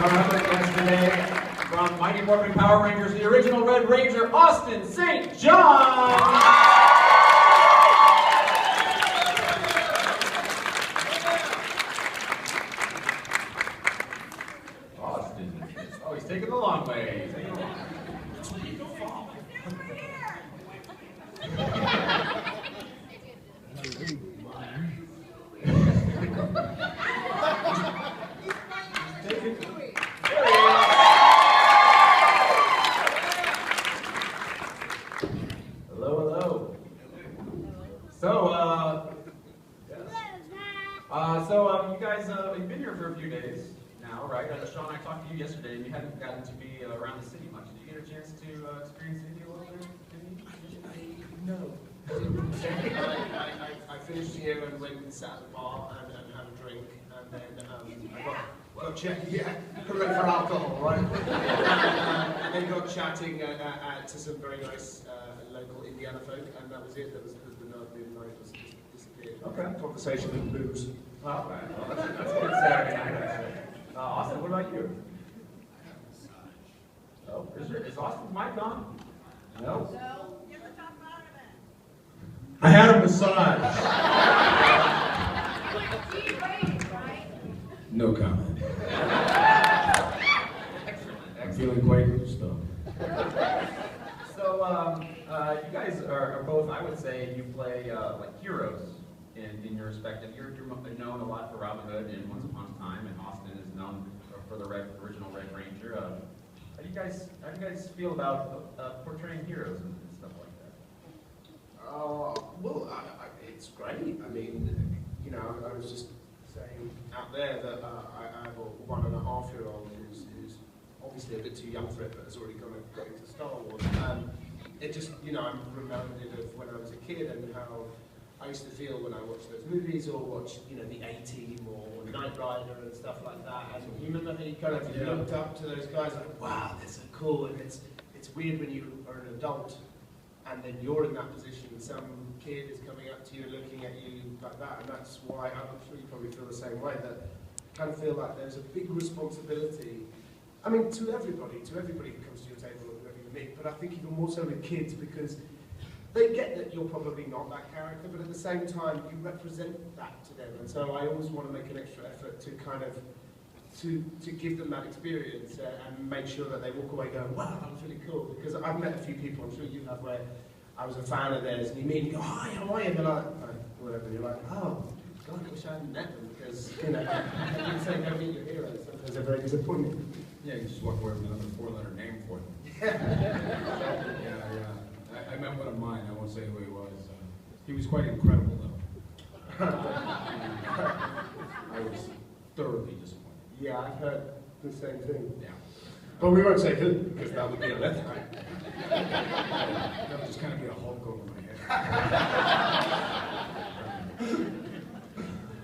our guest today from Mighty Morphin Power Rangers, the original Red Ranger, Austin St. John. Austin. Oh, he's taking the long way. He's taking the long way. So, you guys, you've been here for a few days now, right? Sean and I talked to you yesterday, and you hadn't gotten to be around the city much. Did you get a chance to experience India a little bit? No. I finished here and went and sat at the bar and had a drink, and then I got chatting, yeah, correct for alcohol, right? And then got chatting to some very nice local Indiana folk, and that was it. That was the night was disappeared. Okay. Conversation and booze. Oh, okay. Well, that's a good Saturday night, actually. Austin, what about you? Oh, is Austin's mic on? No? I had a massage. No comment. I'm feeling quite loose though. So, you guys are both, I would say, you play like heroes in your respective. You're known a lot for Robin Hood in Once Upon a Time, and Austin is known for the original Red Ranger. How do you guys feel about portraying heroes and stuff like that? Well, it's great. I mean, you know, I was just saying out there that I have a 1.5-year-old who's obviously a bit too young for it, but has already got into Star Wars. It just, you know, I'm reminded of when I was a kid and how I used to feel when I watched those movies or watched, you know, the A-Team or Knight Rider and stuff like that. And you remember how you kind of looked up to those guys like, wow, they're so cool. And it's weird when you are an adult and then you're in that position and some kid is coming up to you and looking at you like that. And that's why I'm sure you probably feel the same way, that I kind of feel like there's a big responsibility. I mean, to everybody who comes to your table or whoever you meet, but I think even more so with kids, because they get that you're probably not that character, but at the same time, you represent that to them. And so I always want to make an extra effort to kind of, to give them that experience and make sure that they walk away going, wow, that was really cool. Because I've met a few people, I'm sure you have, where I was a fan of theirs, and you meet and you go, hi, how are you? And they're like, oh, whatever. And you're like, oh, God, I wish I hadn't met them, because, you know, I didn't say go meet your heroes. Sometimes they're very disappointing. Yeah, you just walk away with another 4-letter name for them. Yeah. I met one of mine, I won't say who he was. He was quite incredible, though. I was thoroughly disappointed. Yeah, I've heard the same thing. Yeah. But we won't say who, because that would be a letter. That would just kind of be a Hulk over my head.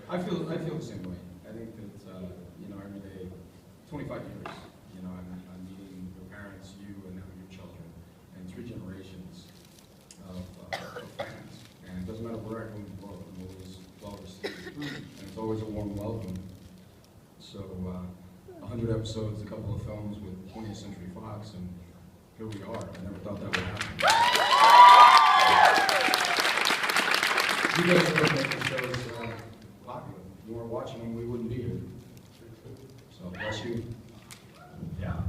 I feel the same way. I think that, you know, every day, 25 years, you know, I'm meeting your parents, you, and now your children, and 3 generations of fans. And it doesn't matter where I go in the world, I'm always well received. And it's always a warm welcome. So, 100 episodes, a couple of films with 20th Century Fox, and here we are. I never thought that would happen. You guys are making shows popular. If you weren't watching them, we wouldn't be here. So, bless you. Yeah.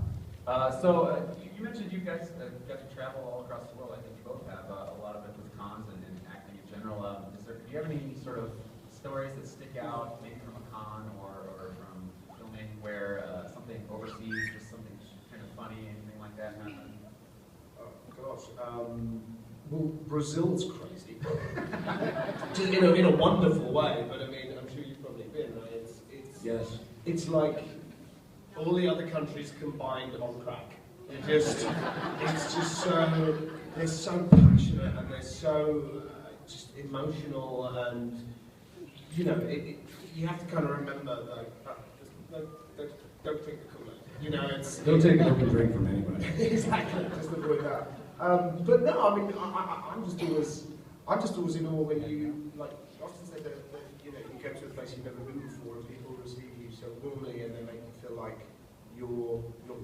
You mentioned you guys got to travel all across the world. I think you both have a lot of it with cons and acting in general. Do you have any sort of stories that stick out, maybe from a con or from filming, where something overseas, just something kind of funny, anything like that happened? Oh gosh. Well, Brazil's crazy. Just in a wonderful way, but I mean, I'm sure you've probably been, right? Yes. It's like all the other countries combined on crack. It's just so, they're so passionate and they're so just emotional, and you know, you have to kind of remember like, don't drink the Kool-Aid. You know, it's Don't take an open drink from anybody. Exactly, just avoid that. But no, I mean, I'm just always in awe when you, like, often say that you know, you go to a place you've never been before and people receive you so warmly and they make you feel like you're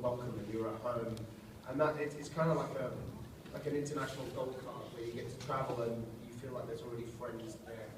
welcome and you're at home. And that it's kind of like an international gold card where you get to travel and you feel like there's already friends there.